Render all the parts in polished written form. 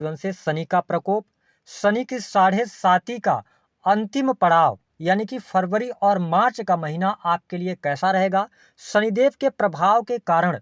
जीवन से शनि का प्रकोप, शनि की साढ़े साती का अंतिम पड़ाव यानी कि फरवरी और मार्च का महीना आपके लिए कैसा रहेगा, शनिदेव के प्रभाव के कारण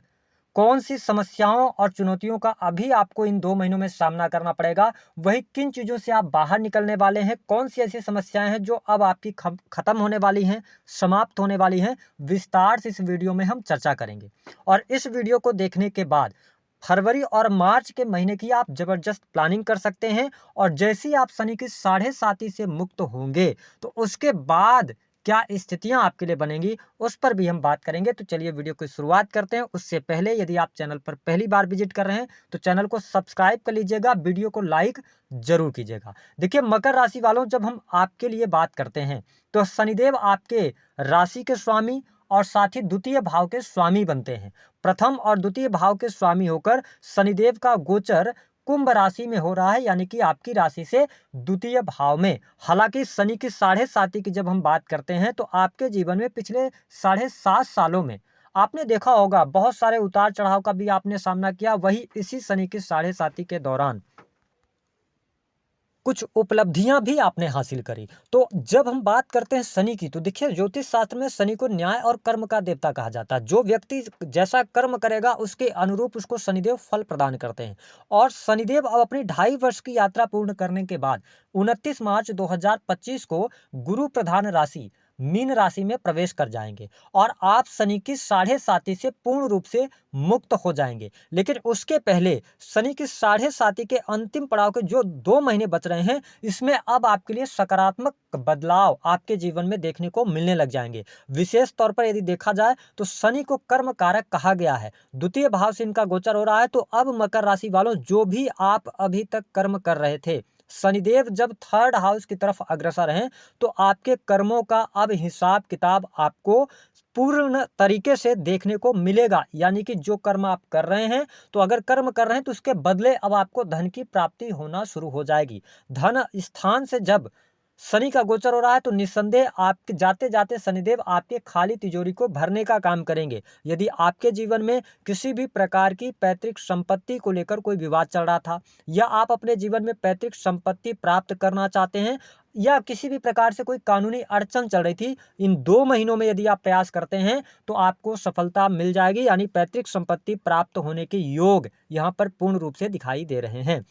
कौन सी समस्याओं और चुनौतियों का अभी आपको इन 2 महीनों में सामना करना पड़ेगा, वही किन चीज़ों से आप बाहर निकलने वाले हैं, कौन सी ऐसी समस्याएं हैं जो अब आपकी खत्म होने वाली हैं, समाप्त होने वाली हैं, विस्तार से इस वीडियो में हम चर्चा करेंगे। और इस वीडियो को देखने के बाद फरवरी और मार्च के महीने की आप जबरदस्त प्लानिंग कर सकते हैं। और जैसे ही आप शनि की साढ़े साती से मुक्त होंगे तो उसके बाद क्या स्थितियां आपके लिए बनेंगी उस पर भी हम बात करेंगे। तो चलिए वीडियो की शुरुआत करते हैं। उससे पहले यदि आप चैनल पर पहली बार विजिट कर रहे हैं तो चैनल को सब्सक्राइब कर लीजिएगा, वीडियो को लाइक जरूर कीजिएगा। देखिए मकर राशि वालों, जब हम आपके लिए बात करते हैं तो शनिदेव आपके राशि के स्वामी और साथ ही द्वितीय भाव के स्वामी बनते हैं। प्रथम और द्वितीय भाव के स्वामी होकर शनिदेव का गोचर कुंभ राशि में हो रहा है, यानी कि आपकी राशि से द्वितीय भाव में। हालांकि शनि की साढ़े साती की जब हम बात करते हैं तो आपके जीवन में पिछले 7.5 सालों में आपने देखा होगा बहुत सारे उतार चढ़ाव का भी आपने सामना किया। वही इसी शनि की साढ़े साती के दौरान कुछ उपलब्धियां भी आपने हासिल करी। तो जब हम बात करते हैं शनि की, तो देखिए ज्योतिष शास्त्र में शनि को न्याय और कर्म का देवता कहा जाता है। जो व्यक्ति जैसा कर्म करेगा उसके अनुरूप उसको शनिदेव फल प्रदान करते हैं। और शनिदेव अब अपनी 2.5 वर्ष की यात्रा पूर्ण करने के बाद 29 मार्च 2025 को गुरु प्रधान राशि मीन राशि में प्रवेश कर जाएंगे और आप शनि की साढ़े साती से पूर्ण रूप से मुक्त हो जाएंगे। लेकिन उसके पहले शनि की साढ़े साती के अंतिम पड़ाव के जो 2 महीने बच रहे हैं, इसमें अब आपके लिए सकारात्मक बदलाव आपके जीवन में देखने को मिलने लग जाएंगे। विशेष तौर पर यदि देखा जाए तो शनि को कर्म कारक कहा गया है, द्वितीय भाव से इनका गोचर हो रहा है। तो अब मकर राशि वालों, जो भी आप अभी तक कर्म कर रहे थे, शनिदेव जब 3rd हाउस की तरफ अग्रसर हैं तो आपके कर्मों का अब हिसाब किताब आपको पूर्ण तरीके से देखने को मिलेगा। यानी कि जो कर्म आप कर रहे हैं, तो अगर कर्म कर रहे हैं तो उसके बदले अब आपको धन की प्राप्ति होना शुरू हो जाएगी। धन स्थान से जब शनि का गोचर हो रहा है तो निस्संदेह आपके जाते जाते शनिदेव आपके खाली तिजोरी को भरने का काम करेंगे। यदि आपके जीवन में किसी भी प्रकार की पैतृक संपत्ति को लेकर कोई विवाद चल रहा था, या आप अपने जीवन में पैतृक संपत्ति प्राप्त करना चाहते हैं, या किसी भी प्रकार से कोई कानूनी अड़चन चल रही थी, इन 2 महीनों में यदि आप प्रयास करते हैं तो आपको सफलता मिल जाएगी। यानी पैतृक संपत्ति प्राप्त होने के योग यहाँ पर पूर्ण रूप से दिखाई दे रहे हैं।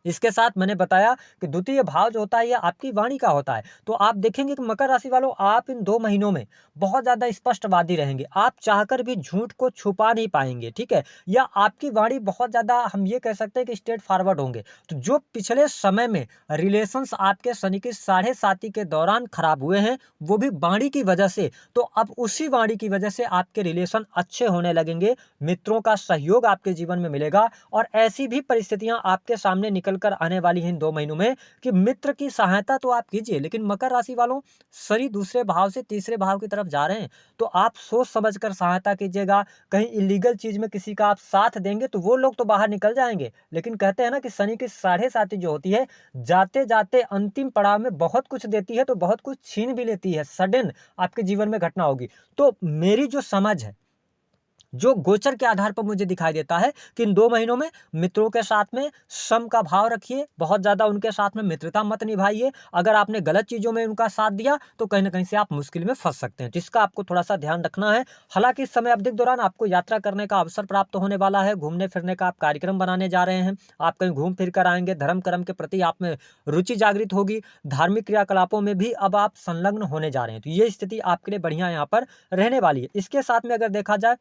इसके साथ मैंने बताया कि द्वितीय भाव जो होता है यह आपकी वाणी का होता है। तो आप देखेंगे कि मकर राशि वालों, आप इन 2 महीनों में बहुत ज्यादा स्पष्टवादी रहेंगे। आप चाहकर भी झूठ को छुपा नहीं पाएंगे, ठीक है। या आपकी वाणी बहुत ज्यादा, हम ये कह सकते हैं कि स्ट्रेट फॉरवर्ड होंगे। तो जो पिछले समय में रिलेशंस आपके शनि की साढ़े साती के दौरान खराब हुए हैं, वो भी वाणी की वजह से, तो अब उसी वाणी की वजह से आपके रिलेशन अच्छे होने लगेंगे। मित्रों का सहयोग आपके जीवन में मिलेगा। और ऐसी भी परिस्थितियां आपके सामने निकल कर आने वाली हैं इन 2 महीनों में कि मित्र की सहायता तो आप कीजिए, लेकिन मकर राशि वालों, शनि दूसरे भाव से तीसरे भाव की तरफ जा रहे हैं, तो आप सोच समझ कर सहायता कीजिएगा। कहीं इलीगल चीज में किसी का आप साथ देंगे तो वो लोग तो बाहर निकल जाएंगे। लेकिन कहते हैं ना कि शनि की साढ़े साती जो होती है, जाते जाते अंतिम पड़ाव में बहुत कुछ देती है तो बहुत कुछ छीन भी लेती है। सडन आपके जीवन में घटना होगी। तो मेरी जो समझ है, जो गोचर के आधार पर मुझे दिखाई देता है कि इन 2 महीनों में मित्रों के साथ में सम का भाव रखिए, बहुत ज्यादा उनके साथ में मित्रता मत निभाइए। अगर आपने गलत चीजों में उनका साथ दिया तो कहीं ना कहीं से आप मुश्किल में फंस सकते हैं, जिसका आपको थोड़ा सा ध्यान रखना है। हालांकि इस समय अवधि के दौरान आपको यात्रा करने का अवसर प्राप्त होने वाला है, घूमने फिरने का आप कार्यक्रम बनाने जा रहे हैं, आप कहीं घूम फिर कर आएंगे, धर्म कर्म के प्रति आप में रुचि जागृत होगी, धार्मिक क्रियाकलापों में भी अब आप संलग्न होने जा रहे हैं। तो ये स्थिति आपके लिए बढ़िया यहाँ पर रहने वाली है। इसके साथ में अगर देखा जाए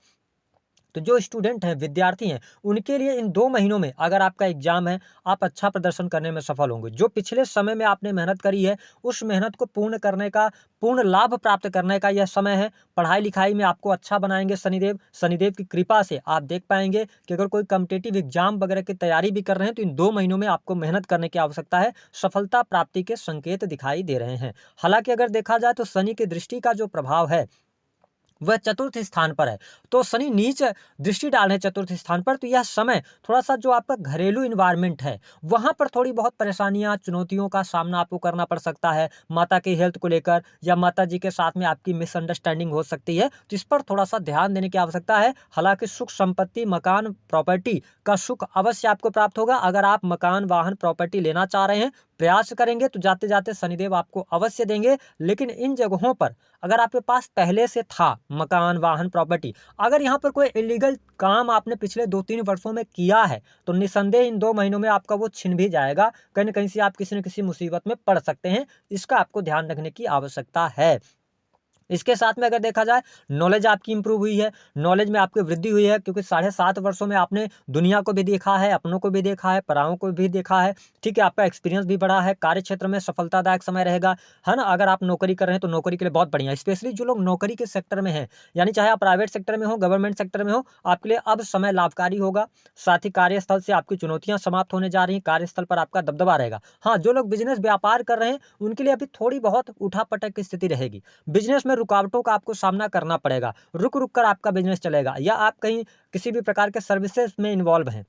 तो जो स्टूडेंट हैं, विद्यार्थी हैं, उनके लिए इन 2 महीनों में अगर आपका एग्जाम है, आप अच्छा प्रदर्शन करने में सफल होंगे। जो पिछले समय में आपने मेहनत करी है, उस मेहनत को पूर्ण करने का, पूर्ण लाभ प्राप्त करने का यह समय है। पढ़ाई लिखाई में आपको अच्छा बनाएंगे शनिदेव। शनिदेव की कृपा से आप देख पाएंगे कि अगर कोई कॉम्पिटिटिव एग्जाम वगैरह की तैयारी भी कर रहे हैं तो इन 2 महीनों में आपको मेहनत करने की आवश्यकता है। सफलता प्राप्ति के संकेत दिखाई दे रहे हैं। हालांकि अगर देखा जाए तो शनि की दृष्टि का जो प्रभाव है वह चतुर्थ स्थान पर है। तो शनि नीच दृष्टि डाल रहे हैं चतुर्थ स्थान पर, तो यह समय थोड़ा-सा जो आपका घरेलू एनवायरनमेंट है, वहाँ पर थोड़ी बहुत परेशानियाँ, चुनौतियों का सामना आपको करना पड़ सकता है। माता की हेल्थ को लेकर या माताजी के साथ में आपकी मिसअंडरस्टैंडिंग हो सकती है, तो इस पर थोड़ा-सा ध्यान देने की आवश्यकता है। हालाँकि सुख संपत्ति, मकान, प्रॉपर्टी का सुख अवश्य आपको प्राप्त होगा। अगर आप मकान, वाहन, प्रॉपर्टी लेना चाह रहे हैं, प्रयास करेंगे तो जाते-जाते शनिदेव आपको अवश्य देंगे। लेकिन इन जगहों पर अगर आपके पास पहले से था मकान, वाहन, प्रॉपर्टी, अगर यहाँ पर कोई इल्लीगल काम आपने पिछले 2-3 वर्षों में किया है, तो निस्संदेह इन 2 महीनों में आपका वो छिन भी जाएगा। कहीं न कहीं से आप किसी न किसी मुसीबत में पड़ सकते हैं। इसका आपको ध्यान रखने की आवश्यकता है। इसके साथ में अगर देखा जाए, नॉलेज आपकी इंप्रूव हुई है, नॉलेज में आपकी वृद्धि हुई है, क्योंकि 7.5 वर्षों में आपने दुनिया को भी देखा है, अपनों को भी देखा है, पराओं को भी देखा है, ठीक है? आपका एक्सपीरियंस भी बढ़ा है, कार्य क्षेत्र में सफलतादायक समय रहेगा, है ना? अगर आप नौकरी कर रहे हैं तो नौकरी के लिए बहुत बढ़िया है। स्पेशली जो लोग नौकरी के सेक्टर में हैं, यानी चाहे आप प्राइवेट सेक्टर में हो, गवर्नमेंट सेक्टर में हो, आपके लिए अब समय लाभकारी होगा। साथ ही कार्यस्थल से आपकी चुनौतियाँ समाप्त होने जा रही हैं, कार्यस्थल पर आपका दबदबा रहेगा। हाँ, जो लोग बिज़नेस व्यापार कर रहे हैं, उनके लिए अभी थोड़ी बहुत उठा-पटक की स्थिति रहेगी। बिज़नेस में रुकावटों का आपको सामना करना पड़ेगा। रुक-रुक कर आपका बिज़नेस चलेगा, या आप कहीं किसी भी प्रकार के सर्विसेज़ में इन्वॉल्व हैं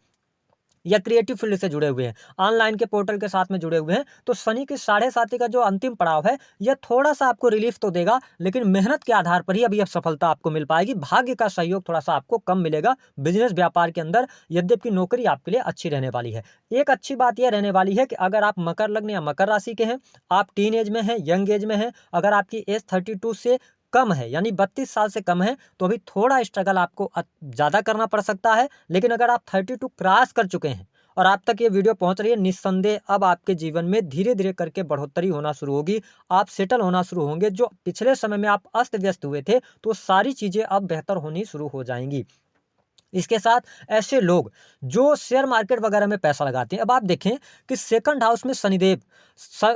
या क्रिएटिव फील्ड से जुड़े हुए हैं, ऑनलाइन के पोर्टल के साथ में जुड़े हुए हैं, तो शनि की 7.5 का जो अंतिम पड़ाव है, यह थोड़ा-सा आपको रिलीफ तो देगा, लेकिन मेहनत के आधार पर ही अभी अब सफलता आपको मिल पाएगी। भाग्य का सहयोग थोड़ा-सा आपको कम मिलेगा बिज़नेस व्यापार के अंदर, यद्यपि नौकरी आपके लिए अच्छी रहने वाली है। एक अच्छी बात यह रहने वाली है कि अगर आप मकर लग्न या मकर राशि के हैं, आप टीन एज में हैं, यंग एज में हैं, अगर आपकी एज 32 से कम है, यानी 32 साल से कम है, तो अभी थोड़ा स्ट्रगल आपको ज़्यादा करना पड़ सकता है। लेकिन अगर आप 32 क्रॉस कर चुके हैं और आप तक ये वीडियो पहुंच रही है, निस्संदेह अब आपके जीवन में धीरे-धीरे करके बढ़ोतरी होना शुरू होगी। आप सेटल होना शुरू होंगे। जो पिछले समय में आप अस्त-व्यस्त हुए थे, तो सारी चीज़ें अब बेहतर होनी शुरू हो जाएँगी। इसके साथ ऐसे लोग जो शेयर मार्केट वगैरह में पैसा लगाते हैं, अब आप देखें कि सेकंड हाउस में शनिदेव,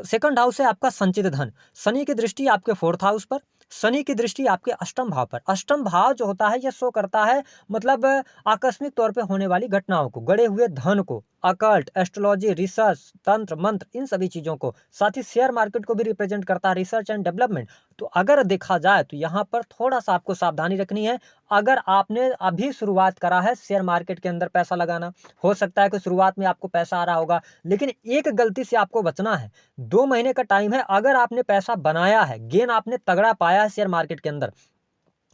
सेकंड हाउस है आपका संचित धन, शनि की दृष्टि आपके 4th हाउस पर, शनि की दृष्टि आपके अष्टम भाव पर। अष्टम भाव जो होता है, यह शो करता है मतलब आकस्मिक तौर पे होने वाली घटनाओं को, गड़े हुए धन को, अकल्ट, एस्ट्रोलॉजी, रिसर्च, तंत्र मंत्र, इन सभी चीज़ों को, साथ ही शेयर मार्केट को भी रिप्रेजेंट करता है, रिसर्च एंड डेवलपमेंट। तो अगर देखा जाए तो यहाँ पर थोड़ा-सा आपको सावधानी रखनी है। अगर आपने अभी शुरुआत करा है शेयर मार्केट के अंदर पैसा लगाना, हो सकता है कि शुरुआत में आपको पैसा आ रहा होगा, लेकिन एक गलती से आपको बचना है। 2 महीने का टाइम है, अगर आपने पैसा बनाया है, गेन आपने तगड़ा पाया है शेयर मार्केट के अंदर,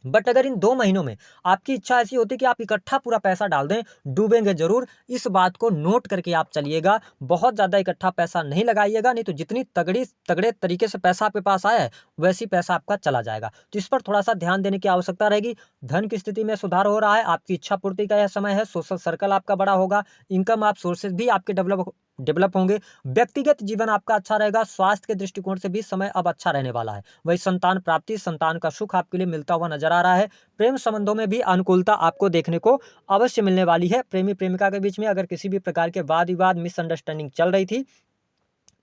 बट अगर इन 2 महीनों में आपकी इच्छा ऐसी होती है कि आप इकट्ठा पूरा पैसा डाल दें, डूबेंगे ज़रूर। इस बात को नोट करके आप चलिएगा। बहुत ज़्यादा इकट्ठा पैसा नहीं लगाइएगा, नहीं तो जितनी तगड़े तरीके से पैसा आपके पास आया है, वैसी पैसा आपका चला जाएगा। तो इस पर थोड़ा-सा ध्यान देने की आवश्यकता रहेगी। धन की स्थिति में सुधार हो रहा है, आपकी इच्छा पूर्ति का यह समय है, सोशल सर्कल आपका बड़ा होगा, इनकम आप सोर्सेज़ भी आपके डेवलप होंगे, व्यक्तिगत जीवन आपका अच्छा रहेगा, स्वास्थ्य के दृष्टिकोण से भी समय अब अच्छा रहने वाला है। वही संतान प्राप्ति, संतान का सुख आपके लिए मिलता हुआ नजर आ रहा है। प्रेम संबंधों में भी अनुकूलता आपको देखने को अवश्य मिलने वाली है। प्रेमी प्रेमिका के बीच में अगर किसी भी प्रकार के वाद विवाद, मिसअंडरस्टैंडिंग चल रही थी,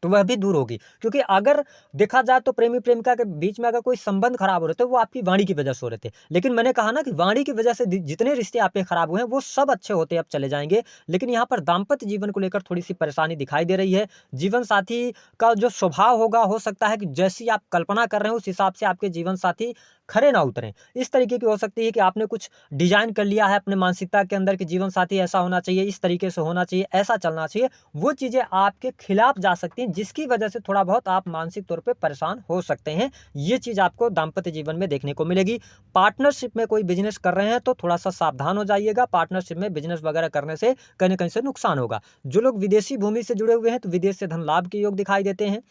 तो वह भी दूर होगी। क्योंकि अगर देखा जाए तो प्रेमी प्रेमिका के बीच में अगर कोई संबंध खराब हो रहे थे, वो आपकी वाणी की वजह से हो रहे थे। लेकिन मैंने कहा ना कि वाणी की वजह से जितने रिश्ते आपके खराब हुए हैं, वो सब अच्छे होते अब चले जाएंगे। लेकिन यहाँ पर दाम्पत्य जीवन को लेकर थोड़ी सी परेशानी दिखाई दे रही है। जीवन साथी का जो स्वभाव होगा, हो सकता है कि जैसी आप कल्पना कर रहे हो, उस हिसाब से आपके जीवन साथी खरे ना उतरें। इस तरीके की हो सकती है कि आपने कुछ डिजाइन कर लिया है अपने मानसिकता के अंदर कि जीवन साथी ऐसा होना चाहिए, इस तरीके से होना चाहिए, ऐसा चलना चाहिए। वो चीज़ें आपके खिलाफ जा सकती हैं, जिसकी वजह से थोड़ा बहुत आप मानसिक तौर पे परेशान हो सकते हैं। ये चीज़ आपको दाम्पत्य जीवन में देखने को मिलेगी। पार्टनरशिप में कोई बिजनेस कर रहे हैं तो थोड़ा-सा सावधान हो जाइएगा। पार्टनरशिप में बिजनेस वगैरह करने से कहीं न कहीं से नुकसान होगा। जो लोग विदेशी भूमि से जुड़े हुए हैं, तो विदेश से धन लाभ के योग दिखाई देते हैं।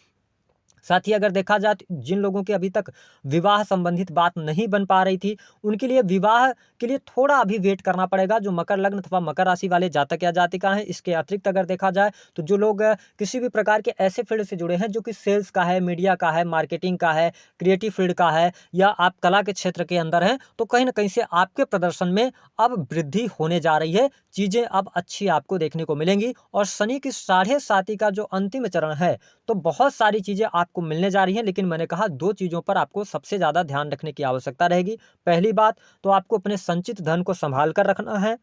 साथ ही अगर देखा जाए तो जिन लोगों की अभी तक विवाह संबंधित बात नहीं बन पा रही थी, उनके लिए विवाह के लिए थोड़ा अभी वेट करना पड़ेगा। जो मकर लग्न अथवा मकर राशि वाले जातक या जातिका हैं, इसके अतिरिक्त अगर देखा जाए तो जो लोग किसी भी प्रकार के ऐसे फील्ड से जुड़े हैं जो कि सेल्स का है, मीडिया का है, मार्केटिंग का है, क्रिएटिव फील्ड का है, या आप कला के क्षेत्र के अंदर हैं, तो कहीं न कहीं से आपके प्रदर्शन में अब वृद्धि होने जा रही है। चीज़ें अब अच्छी आपको देखने को मिलेंगी। और शनि की 7.5 का जो अंतिम चरण है, तो बहुत सारी चीज़ें आपको मिलने जा रही हैं। लेकिन मैंने कहा 2 चीज़ों पर आपको सबसे ज़्यादा ध्यान रखने की आवश्यकता रहेगी। पहली बात तो आपको अपने संचित धन को संभाल कर रखना है।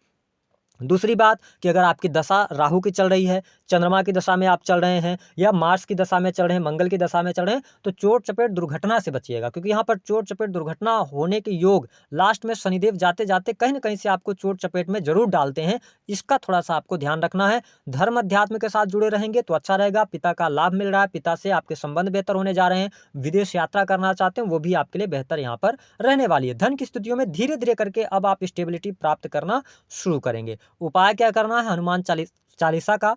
दूसरी बात कि अगर आपकी दशा राहु की चल रही है, चंद्रमा की दशा में आप चल रहे हैं या मार्स की दशा में चल रहे हैं, मंगल की दशा में चल रहे हैं, तो चोट चपेट दुर्घटना से बचिएगा, क्योंकि यहाँ पर चोट चपेट दुर्घटना होने के योग लास्ट में शनिदेव जाते जाते कहीं ना कहीं से आपको चोट चपेट में जरूर डालते हैं। इसका थोड़ा सा आपको ध्यान रखना है। धर्म अध्यात्म के साथ जुड़े रहेंगे तो अच्छा रहेगा। पिता का लाभ मिल रहा है, पिता से आपके संबंध बेहतर होने जा रहे हैं। विदेश यात्रा करना चाहते हैं वो भी आपके लिए बेहतर यहाँ पर रहने वाली है। धन की स्थितियों में धीरे धीरे करके अब आप स्टेबिलिटी प्राप्त करना शुरू करेंगे। उपाय क्या करना है? हनुमान चालीसा का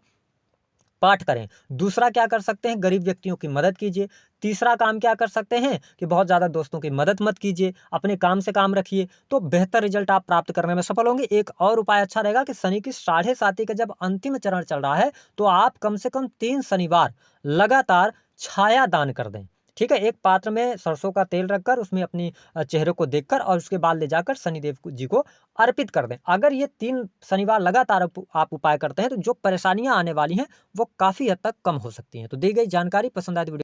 पाठ करें। दूसरा क्या कर सकते हैं? गरीब व्यक्तियों की मदद कीजिए। तीसरा काम क्या कर सकते हैं कि बहुत ज़्यादा दोस्तों की मदद मत कीजिए, अपने काम से काम रखिए, तो बेहतर रिजल्ट आप प्राप्त करने में सफल होंगे। एक और उपाय अच्छा रहेगा कि शनि की 7.5 का जब अंतिम चरण चल रहा है तो आप कम से कम 3 शनिवार लगातार छाया दान कर दें। ठीक है, एक पात्र में सरसों का तेल रखकर उसमें अपनी चेहरे को देखकर और उसके बाद ले जाकर शनिदेव जी को अर्पित कर दें। अगर ये 3 शनिवार लगातार आप उपाय करते हैं तो जो परेशानियां आने वाली हैं वो काफ़ी हद तक कम हो सकती हैं। तो दी गई जानकारी पसंद आए तो वीडियो